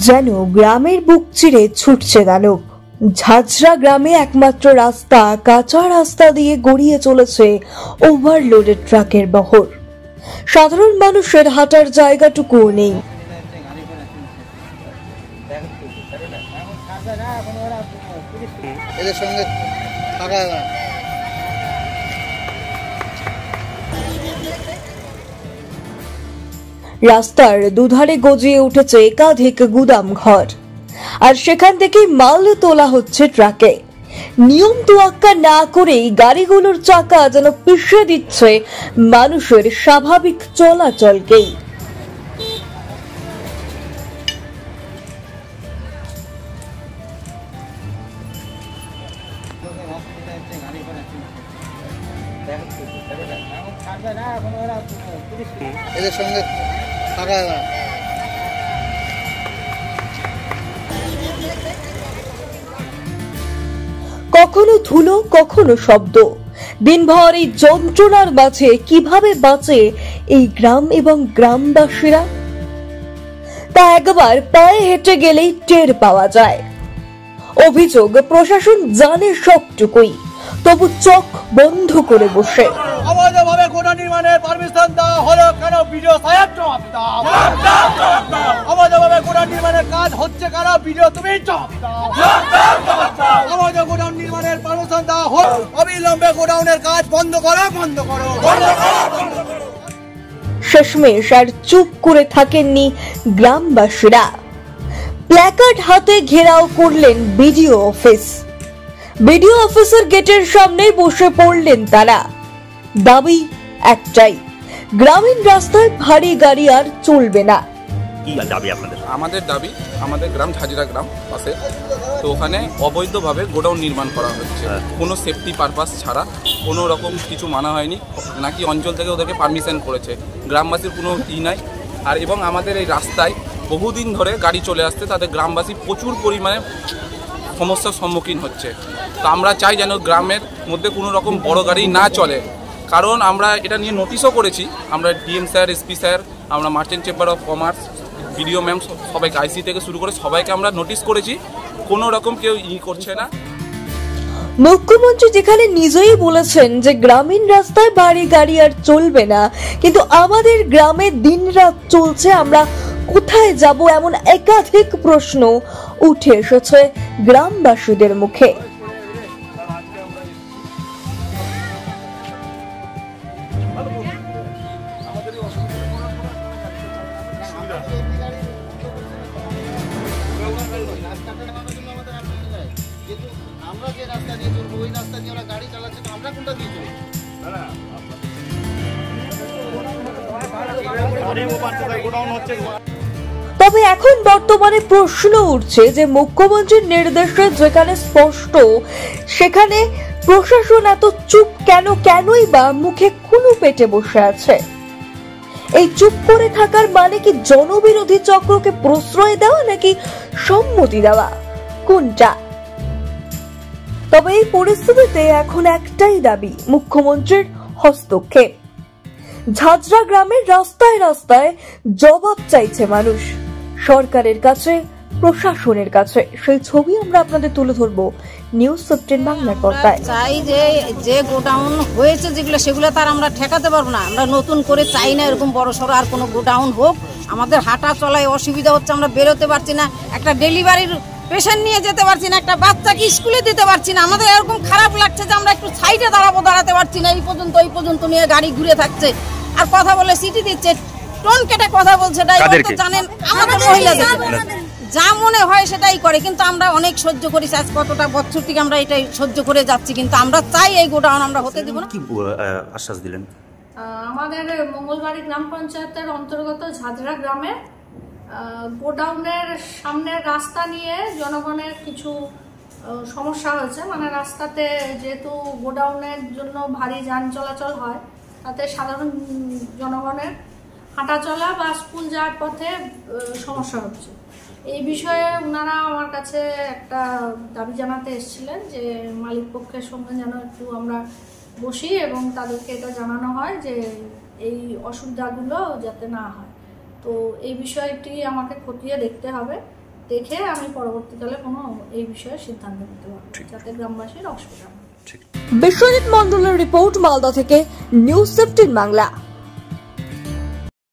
যেন গ্রামের বুক চিরে ছুটছে দানব। ঝাঁঝরা গ্রামে একমাত্র রাস্তা, কাঁচা রাস্তা দিয়ে গড়িয়ে চলেছে ওভারলোডেড ট্রাকের বহর। সাধারণ মানুষের হাঁটার জায়গাটুকুও নেই। রাস্তার দুধারে গজিয়ে উঠেছে একাধিক গুদাম ঘর, আর সেখান থেকে মাল তোলা হচ্ছে ট্রাকে। নিয়ম তোয়াক্কা না করেই গাড়িগুলোর চাকা যেন পিষে দিচ্ছে মানুষের স্বাভাবিক চলাচলকেই। এদের সঙ্গে কখনো ধুলো, কখনো শব্দ। দিনভর এই যন্ত্রণার মাঝে কিভাবে বাঁচে এই গ্রাম এবং গ্রামবাসীরা, তা একবার পায়ে হেঁটে গেলেই টের পাওয়া যায়। অভিযোগ, প্রশাসন জানে সবটুকুই, তবু চোখ বন্ধ করে বসে। অবৈধভাবে কোটা নির্মাণের পারমিশন দেওয়া হলো কেন? ভিডিও সাহেব জবাব দাও। অবৈধভাবে কোটা নির্মাণের কাজ হচ্ছে কেন? ভিডিও তুমি জবাব দাও। অবৈধ গোডাউন নির্মাণের পারমিশন দেওয়া হলো, অবিলম্বে গোডাউনের কাজ বন্ধ করো, বন্ধ করো। শেষমেশ আর চুপ করে থাকেননি গ্রামবাসীরা। প্ল্যাকার্ড হাতে ঘেরাও করলেন বিডিও অফিস। বিডিও অফিসের গেটের সামনে বসে পড়লেন তারা। দাবি একটাই, গ্রামীণ রাস্তায় ভারী গাড়ি আর চলবে না। কি দাবি আপনাদের? আমাদের দাবি, আমাদের গ্রাম ঝাঁঝরা গ্রাম পাশে, তো ওখানে অবৈধভাবে গোডাউন নির্মাণ করা হচ্ছে কোনো সেফটি পারপাস ছাড়া। কোনো রকম কিছু মানা হয়নি, নাকি অঞ্চল থেকে ওদেরকে পারমিশন করেছে। গ্রামবাসীর কোনো নাই। আর এবং আমাদের এই রাস্তায় বহুদিন ধরে গাড়ি চলে আসতে তাদের গ্রামবাসী প্রচুর পরিমাণে সমস্যার সম্মুখীন হচ্ছে। তো আমরা চাই যেন গ্রামের মধ্যে কোনো রকম বড় গাড়ি না চলে, কারণ আমরা এটা নিয়ে নোটিশও করেছি। আমরা ডিএম স্যার, এসপি স্যার, আমরা merchant chamber of commerce, BDO ma'am, সবাইকে, আইসি থেকে শুরু করে সবাইকে আমরা নোটিশ করেছি, কোনো রকম কেউ করছে না। মুখ্যমন্ত্রী যেখানে নিজেই বলেছেন যে গ্রামীণ রাস্তায় ভারী গাড়ি আর চলবে না, কিন্তু আমাদের গ্রামে দিনরাত চলছে, আমরা কোথায় যাব, এমন একাধিক প্রশ্ন উঠে এসেছে গ্রামবাসীদের মুখে। তবে এখন বর্তমানে প্রশ্ন উঠছে যে মুখ্যমন্ত্রীর নির্দেশে যেখানে স্পষ্ট, সেখানে প্রশাসন এত চুপ কেন? কেনই বা মুখে কুলু পেটে বসে আছে? এই চুপ করে থাকার মানে কি জনবিরোধী চক্রকে প্রশ্রয় দেওয়া, নাকি সম্মতি দেওয়া? কোনটা? তবে এই পরিস্থিতিতে এখন একটাই দাবি, মুখ্যমন্ত্রীর হস্তক্ষেপ। ঝাঁঝরা গ্রামের রাস্তায় রাস্তায় জবাব চাইছে মানুষ, সরকারের কাছে, প্রশাসনের কাছে। সেই ছবি আমরা আপনাদের তুলে ধরবো নিউজ 15 বাংলার পর্দায়। চাই যে গোডাউন হয়েছে যেগুলো, সেগুলো তার আমরা ঠেকাতে পারবো না। আমরা নতুন করে চাই না এরকম বড় সড়ো আর কোনো গোডাউন হোক। আমাদের হাঁটা চলায় অসুবিধা হচ্ছে, আমরা বেরোতে পারছি না, একটা ডেলিভারির পেশেন্ট নিয়ে যেতে পারছি না, একটা বাচ্চাকে স্কুলে দিতে পারছি না। আমাদের এরকম খারাপ লাগছে যে আমরা একটু সাইডে দাঁড়াতে পারছি না। এই পর্যন্ত নিয়ে গাড়ি ঘুরে থাকছে, আর কথা বলে সিটি দিচ্ছে, টোন কেটে কথা বলছে। ড্রাইভার তো জানেন আমাদের মহিলাদের যা মনে হয় সেটাই করে, কিন্তু আমরা অনেক সহ্য করি। আজ কতটা বছর থেকে আমরা এটাই সহ্য করে যাচ্ছি, কিন্তু আমরা চাই এই গোডাউন আমরা হতে দিব না। কি আশ্বাস দিলেন? আমাদের মঙ্গলবাড়ি গ্রাম পঞ্চায়েতের অন্তর্গত ঝাঁঝরা গ্রামে গোডাউনের সামনের রাস্তা নিয়ে জনগণের কিছু সমস্যা হয়েছে। মানে রাস্তাতে যেহেতু গোডাউনের জন্য ভারী যান চলাচল হয়, তাতে সাধারণ জনগণের হাঁটা চলা বা স্কুল যাওয়ার পথে সমস্যা হচ্ছে। এই বিষয়ে ওনারা আমার কাছে একটা দাবি জানাতে এসেছিলেন যে মালিক পক্ষের সঙ্গে যেন একটু আমরা বসি এবং তাদেরকে এটা জানানো হয় যে এই অসুবিধাগুলো যাতে না হয়। তো এই বিষয়টি আমাকে খতিয়ে দেখতে হবে, দেখে আমি পরবর্তীকালে কোনো এই বিষয়ে সিদ্ধান্ত নিতে পারবো, যাতে গ্রামবাসীর অসুবিধা হয়। বিশ্বজিৎ মন্ডলের রিপোর্ট, মালদা থেকে নিউজ 15 বাংলা।